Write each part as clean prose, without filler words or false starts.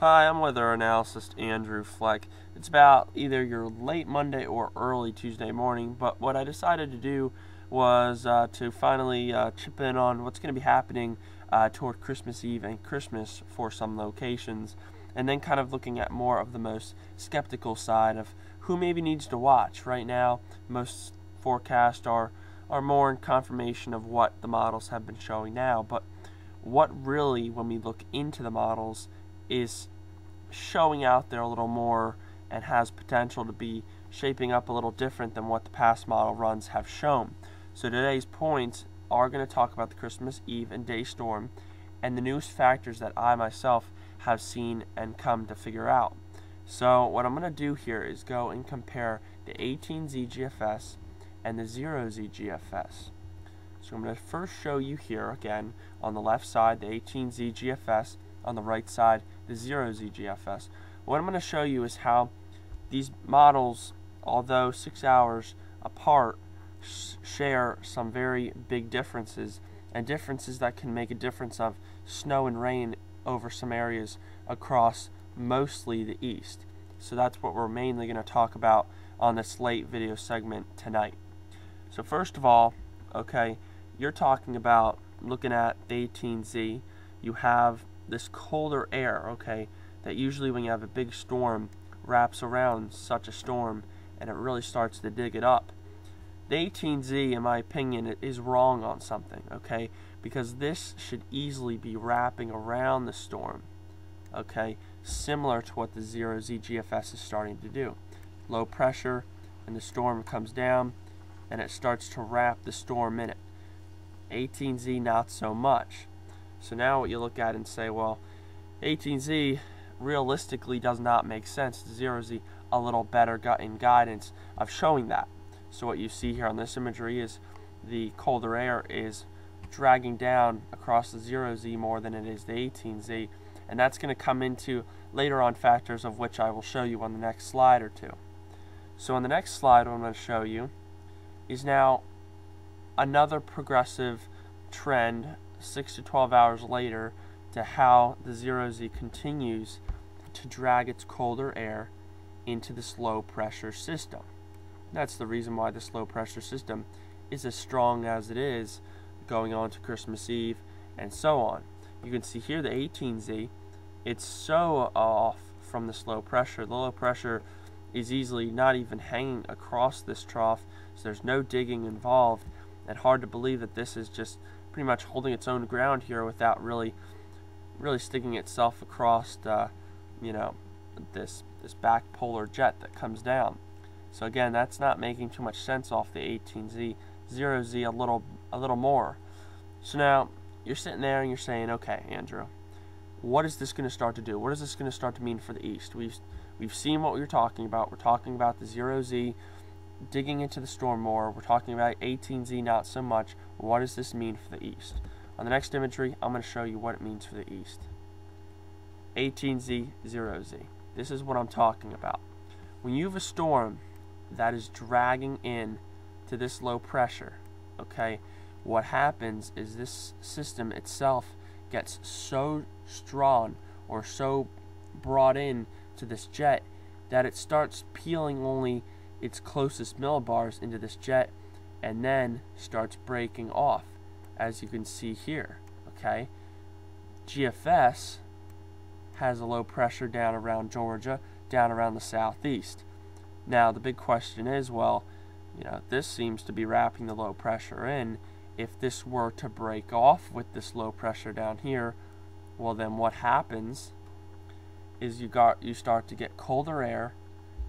Hi, I'm weather analyst Andrew Fleck. It's about either your late Monday or early Tuesday morning, but what I decided to do was to finally chip in on what's going to be happening toward Christmas Eve and Christmas for some locations, and then kind of looking at more of the most skeptical side of who maybe needs to watch. Right now, most forecasts are more in confirmation of what the models have been showing now, but what really, when we look into the models, is showing out there a little more and has potential to be shaping up a little different than what the past model runs have shown. So today's points are going to talk about the Christmas Eve and day storm and the newest factors that I myself have seen and come to figure out. So what I'm going to do here is go and compare the 18Z GFS and the 0Z GFS. So I'm going to first show you here again on the left side the 18Z GFS, on the right side the 0Z GFS. What I'm going to show you is how these models, although 6 hours apart, share some very big differences, and differences that can make a difference of snow and rain over some areas across mostly the east. So that's what we're mainly going to talk about on this late video segment tonight. So first of all, okay, you're talking about looking at the 18Z. You have this colder air, okay, that usually when you have a big storm wraps around such a storm and it really starts to dig it up. The 18Z, in my opinion, is wrong on something, okay, because this should easily be wrapping around the storm, okay, similar to what the 0Z GFS is starting to do. Low pressure, and the storm comes down and it starts to wrap the storm in it. 18Z not so much. So now what you look at and say, well, 18Z realistically does not make sense. 0Z a little better in guidance of showing that. So what you see here on this imagery is the colder air is dragging down across the 0Z more than it is the 18Z, and that's going to come into later on factors of which I will show you on the next slide or two. So on the next slide, what I'm going to show you is now another progressive trend 6 to 12 hours later to how the 0Z continues to drag its colder air into this low pressure system. That's the reason why this low pressure system is as strong as it is going on to Christmas Eve and so on. You can see here the 18Z, it's so off from this low pressure. The low pressure is easily not even hanging across this trough, so there's no digging involved, and hard to believe that this is just pretty much holding its own ground here without really sticking itself across this back polar jet that comes down. So again, that's not making too much sense off the 18Z. 0Z a little more. So now you're sitting there and you're saying, okay, Andrew, what is this going to start to do? What is this going to start to mean for the east? We've seen what we were talking about. We're talking about the 0Z digging into the storm more. We're talking about 18Z not so much. What does this mean for the east? On the next imagery, I'm going to show you what it means for the east. 18Z, 0Z. This is what I'm talking about. When you have a storm that is dragging in to this low pressure, okay, what happens is this system itself gets so strong or so brought in to this jet that it starts peeling only its closest millibars into this jet and then starts breaking off, as you can see here, okay. GFS has a low pressure down around Georgia, down around the southeast. Now the big question is, well, this seems to be wrapping the low pressure in. If this were to break off with this low pressure down here, well then what happens is you start to get colder air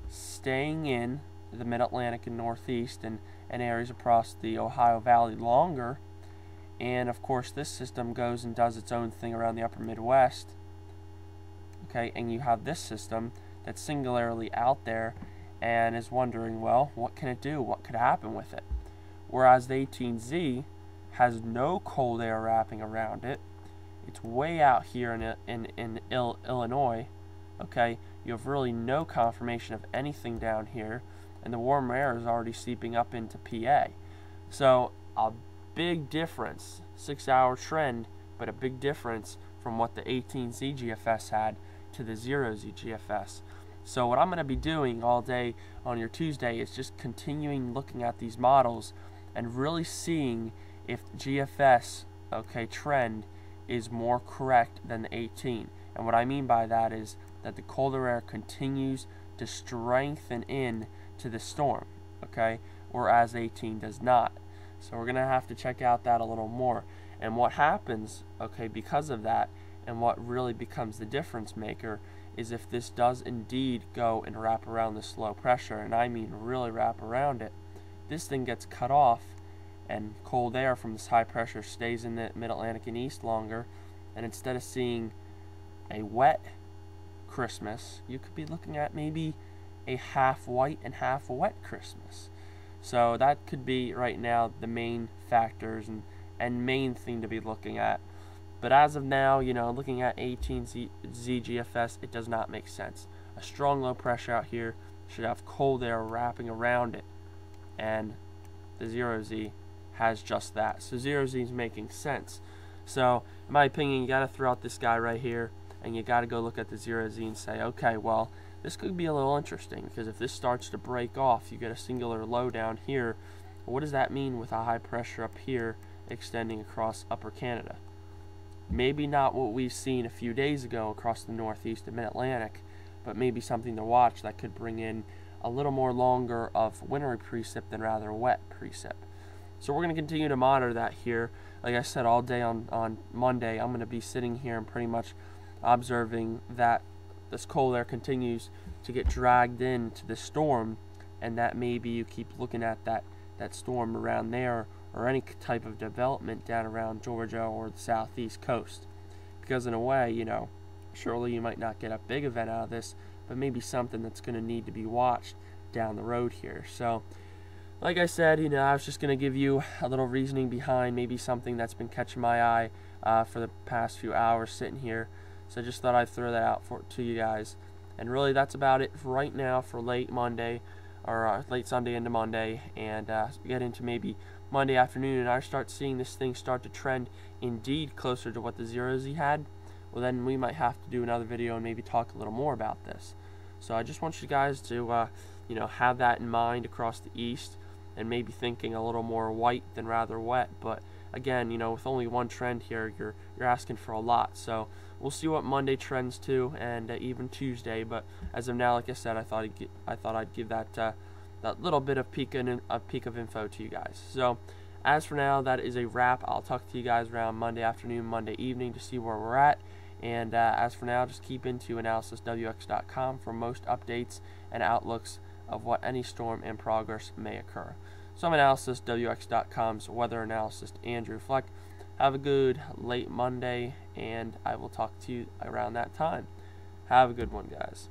staying in the mid-Atlantic and northeast and areas across the Ohio Valley longer, and of course this system goes and does its own thing around the upper Midwest, okay, and you have this system that's singularly out there and is wondering, well, what can it do? What could happen with it? Whereas the 18Z has no cold air wrapping around it. It's way out here in Illinois, okay. You have really no confirmation of anything down here, and the warm air is already seeping up into PA. So a big difference, 6 hour trend, but a big difference from what the 18Z GFS had to the 0Z GFS. So what I'm going to be doing all day on your Tuesday is just continuing looking at these models and really seeing if GFS, okay, trend is more correct than the 18. And what I mean by that is that the colder air continues to strengthen in to the storm, okay, whereas 18 does not. So we're going to have to check out that a little more. And what happens, okay, because of that, and what really becomes the difference maker is if this does indeed go and wrap around this low pressure, and I mean really wrap around it, this thing gets cut off and cold air from this high pressure stays in the mid-Atlantic and east longer, and instead of seeing a wet Christmas, you could be looking at maybe a half white and half wet Christmas. So that could be right now the main factors and main thing to be looking at. But as of now, you know, looking at 18 ZGFS, it does not make sense. A strong low pressure out here should have cold air wrapping around it, and the 0Z has just that. So 0Z is making sense. So in my opinion, you got to throw out this guy right here, and you got to go look at the 0Z and say, okay, well, this could be a little interesting, because if this starts to break off, you get a singular low down here. What does that mean with a high pressure up here extending across upper Canada? Maybe not what we've seen a few days ago across the northeast and mid-Atlantic, but maybe something to watch that could bring in a little more longer of wintry precip than rather wet precip. So we're going to continue to monitor that here. Like I said, all day on Monday, I'm going to be sitting here and pretty much observing that this cold air continues to get dragged into the storm, and that maybe you keep looking at that storm around there, or any type of development down around Georgia or the southeast coast. Because in a way, you know, surely you might not get a big event out of this, but maybe something that's going to need to be watched down the road here. So like I said, you know, I was just going to give you a little reasoning behind maybe something that's been catching my eye for the past few hours sitting here. So I just thought I'd throw that out to you guys. And really that's about it for right now for late Monday, or late Sunday into Monday, and get into maybe Monday afternoon, and I start seeing this thing start to trend indeed closer to what the 0Z had, well then we might have to do another video and maybe talk a little more about this. So I just want you guys to you know, have that in mind across the east, and maybe thinking a little more white than rather wet. But again, you know, with only one trend here, you're asking for a lot. So we'll see what Monday trends to, and even Tuesday. But as of now, like I said, I thought I'd give that little bit of peek of info to you guys. So as for now, that is a wrap. I'll talk to you guys around Monday afternoon, Monday evening to see where we're at. And as for now, just keep into analysiswx.com for most updates and outlooks of what any storm in progress may occur. So I'm analysiswx.com's weather analyst Andrew Fleck. Have a good late Monday, and I will talk to you around that time. Have a good one, guys.